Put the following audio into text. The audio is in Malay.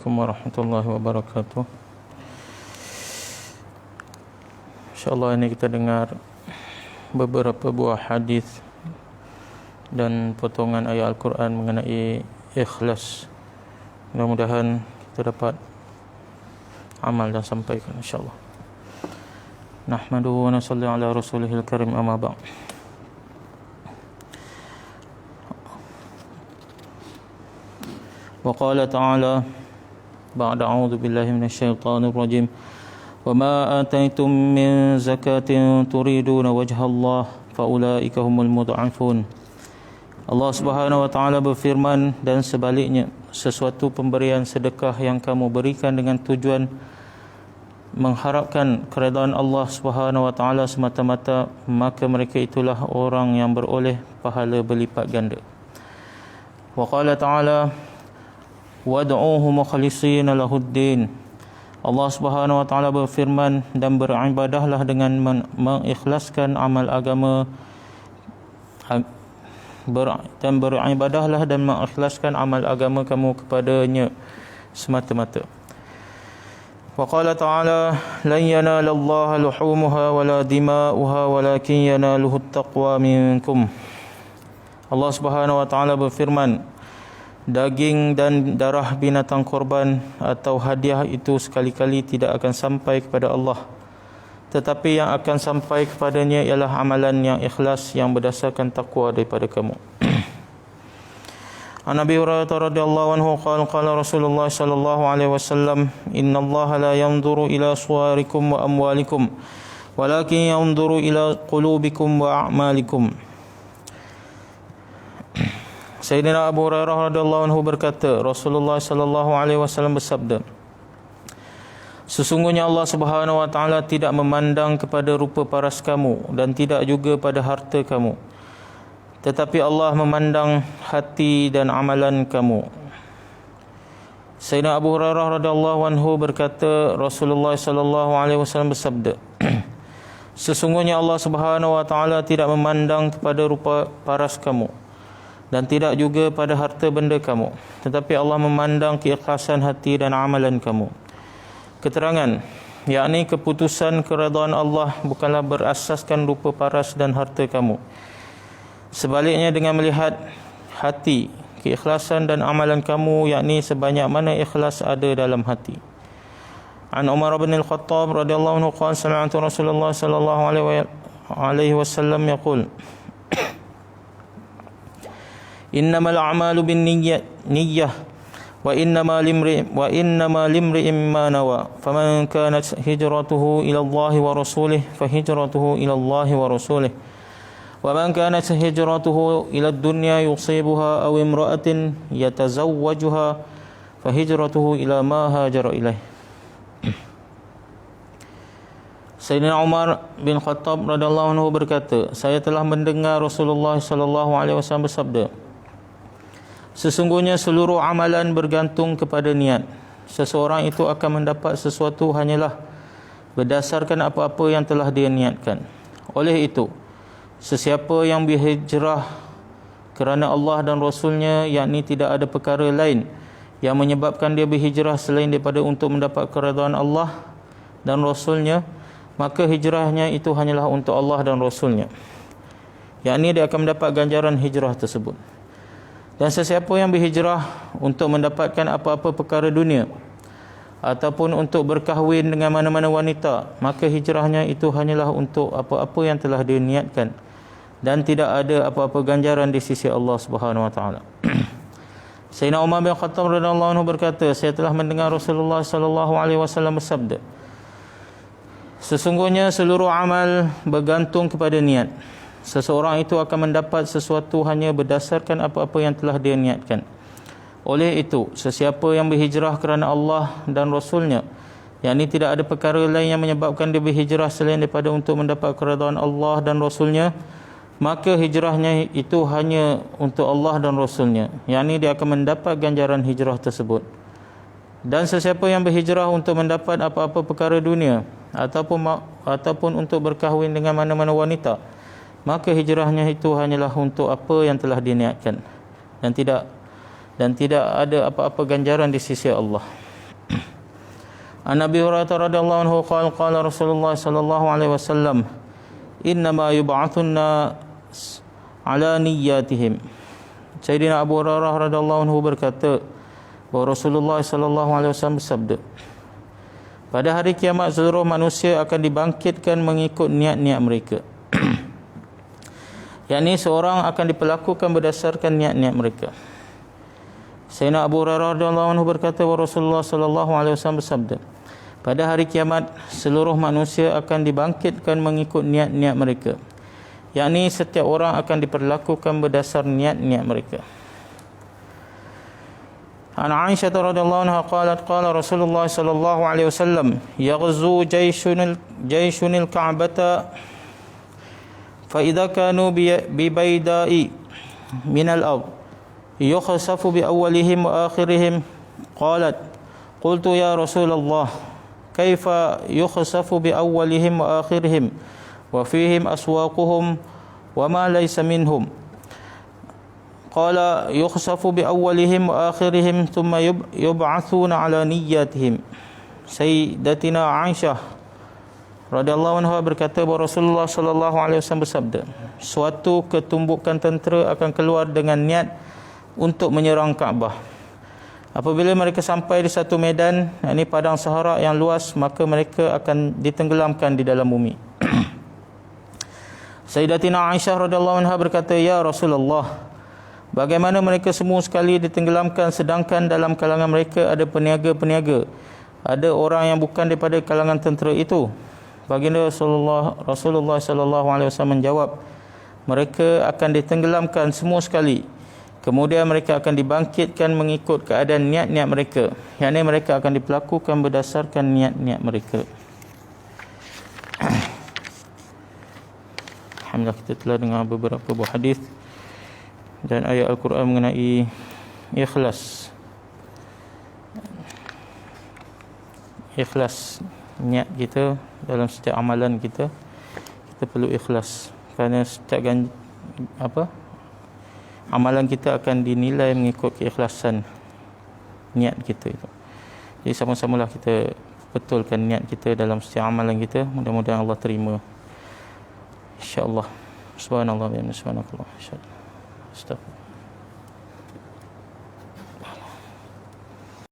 Warahmatullahi wabarakatuh. InsyaAllah ini kita dengar beberapa buah hadis dan potongan ayat Al-Quran mengenai ikhlas. Mudah-mudahan kita dapat amal dan sampaikan insyaAllah. Nahmaduhu wa nasalli ala rasulihil karim, amma ba'd. Wa qala ta'ala ba'da a'udzu billahi minasyaitonir rajim. Wa ma ataitum min zakatin turiduna wajhallah faulaika humul mud'afun. Allah Subhanahu wa taala berfirman, dan sebaliknya sesuatu pemberian sedekah yang kamu berikan dengan tujuan mengharapkan keredaan Allah Subhanahu wa taala semata-mata, maka mereka itulah orang yang beroleh pahala berlipat ganda. Wa qala ta'ala wad'uuhu mukhlishina lahuddin. Allah Subhanahu wa taala berfirman, dan beribadahlah dengan mengikhlaskan amal agama, dan beribadahlah dan mengikhlaskan amal agama kamu kepadanya semata-mata. Wa qala ta'ala lan yanalallaha luhumuha wala dima'uha walakin yanaluhu at-taqwa minkum. Allah Subhanahu wa taala berfirman, daging dan darah binatang korban atau hadiah itu sekali-kali tidak akan sampai kepada Allah, tetapi yang akan sampai kepadanya ialah amalan yang ikhlas yang berdasarkan takwa daripada kamu. An Abi Hurairah radhiyallahu anhu qala qala Rasulullah sallallahu alaihi wasallam, innallaha la yanzuru ila suwarikum wa amwalikum walakin yanzuru ila qulubikum wa a'malikum. Sayyidina Abu Hurairah radhiyallahu anhu berkata, Rasulullah sallallahu alaihi wasallam bersabda, sesungguhnya Allah Subhanahu wa taala tidak memandang kepada rupa paras kamu dan tidak juga pada harta kamu, tetapi Allah memandang hati dan amalan kamu. Sayyidina Abu Hurairah radhiyallahu anhu berkata, Rasulullah sallallahu alaihi wasallam bersabda, sesungguhnya Allah Subhanahu wa taala tidak memandang kepada rupa paras kamu dan tidak juga pada harta benda kamu, tetapi Allah memandang keikhlasan hati dan amalan kamu. Keterangan, yakni keputusan keredaan Allah bukanlah berasaskan rupa paras dan harta kamu. Sebaliknya, dengan melihat hati, keikhlasan dan amalan kamu, yakni sebanyak mana ikhlas ada dalam hati. An Umar bin Al-Khattab radhiyallahu anhu qala sami'tu Rasulullah sallallahu alaihi wasallam yaqul, innamal a'malu binniyah wa innama limri'in ma nawa, faman kanat hijratuhu ila Allah wa rasulih fa hijratuhu ila Allah wa rasulih, wa man kanat hijratuhu ila ad-dunya yusibuha aw imra'atin yatazawwajuha fa hijratuhu ila ma hajara ilaih. Sayyidina Umar bin Khattab radhiyallahu anhu berkata, saya telah mendengar Rasulullah sallallahu alaihi wasallam bersabda, sesungguhnya seluruh amalan bergantung kepada niat. Seseorang itu akan mendapat sesuatu hanyalah berdasarkan apa-apa yang telah dia niatkan. Oleh itu, sesiapa yang berhijrah kerana Allah dan Rasulnya, yakni tidak ada perkara lain yang menyebabkan dia berhijrah selain daripada untuk mendapat keredaan Allah dan Rasulnya, maka hijrahnya itu hanyalah untuk Allah dan Rasulnya, yakni dia akan mendapat ganjaran hijrah tersebut. Dan sesiapa yang berhijrah untuk mendapatkan apa-apa perkara dunia ataupun untuk berkahwin dengan mana-mana wanita, maka hijrahnya itu hanyalah untuk apa-apa yang telah dia niatkan dan tidak ada apa-apa ganjaran di sisi Allah Subhanahu wa taala. Sayyidina Umar bin Khattab radhiyallahu anhu berkata, saya telah mendengar Rasulullah sallallahu alaihi wasallam bersabda, sesungguhnya seluruh amal bergantung kepada niat. Seseorang itu akan mendapat sesuatu hanya berdasarkan apa-apa yang telah dia niatkan. Oleh itu, sesiapa yang berhijrah kerana Allah dan Rasulnya, yakni tidak ada perkara lain yang menyebabkan dia berhijrah selain daripada untuk mendapat keredaan Allah dan Rasulnya, maka hijrahnya itu hanya untuk Allah dan Rasulnya, yakni dia akan mendapat ganjaran hijrah tersebut. Dan sesiapa yang berhijrah untuk mendapat apa-apa perkara dunia ataupun untuk berkahwin dengan mana-mana wanita, maka hijrahnya itu hanyalah untuk apa yang telah diniatkan dan tidak ada apa-apa ganjaran di sisi Allah. An Abi Hurairah radhiyallahu anhu qala qala Rasulullah sallallahu alaihi wasallam innama yub'atsunna ala niyyatihim. Sayyidina Abu Hurairah radhiyallahu anhu berkata bahawa Rasulullah sallallahu alaihi wasallam bersabda, pada hari kiamat seluruh manusia akan dibangkitkan mengikut niat-niat mereka. yakni seorang akan diperlakukan berdasarkan niat-niat mereka. Sayyidina Abu Hurairah radhiyallahu anhu berkata bahawa Rasulullah sallallahu alaihi wasallam bersabda, pada hari kiamat seluruh manusia akan dibangkitkan mengikut niat-niat mereka. yakni setiap orang akan diperlakukan berdasar niat-niat mereka. An Aisyah radhiyallahu anha qalat qala Rasulullah sallallahu alaihi wasallam yaghzu jayshunil ka'bata fa idza kanu bi bayda'i min al-ard yukhsafu bi awwalihim wa akhirihim. Qalat qultu ya Rasulullah kaifa yukhsafu bi awwalihim wa akhirihim wa fihim aswaquhum wa ma laysa minhum. Qala yukhsafu bi awwalihim wa akhirihim thumma yub'atsuna ala niyyatihim. Sayyidatina Aisyah radhiyallahu anha berkata bahawa Rasulullah sallallahu alaihi wasallam bersabda, suatu ketumbukan tentera akan keluar dengan niat untuk menyerang Kaabah. Apabila mereka sampai di satu medan, yakni padang sahara yang luas, maka mereka akan ditenggelamkan di dalam bumi. Sayyidatina Aisyah radhiyallahu anha berkata, ya Rasulullah, bagaimana mereka semua sekali ditenggelamkan sedangkan dalam kalangan mereka ada peniaga-peniaga, ada orang yang bukan daripada kalangan tentera itu? Baginda Rasulullah sallallahu alaihi wasallam menjawab, mereka akan ditenggelamkan semua sekali. Kemudian mereka akan dibangkitkan mengikut keadaan niat-niat mereka. Yakni mereka akan diperlakukan berdasarkan niat-niat mereka. Alhamdulillah, kita telah dengar beberapa buah hadis dan ayat Al-Quran mengenai ikhlas. Ikhlas niat kita dalam setiap amalan kita perlu ikhlas. Kerana setiap amalan kita akan dinilai mengikut keikhlasan niat kita itu. Jadi sama-samalah kita betulkan niat kita dalam setiap amalan kita. Mudah-mudahan Allah terima, insya-Allah. Subhanallah wa bihamdihi, subhanakallah. Astagfirullah.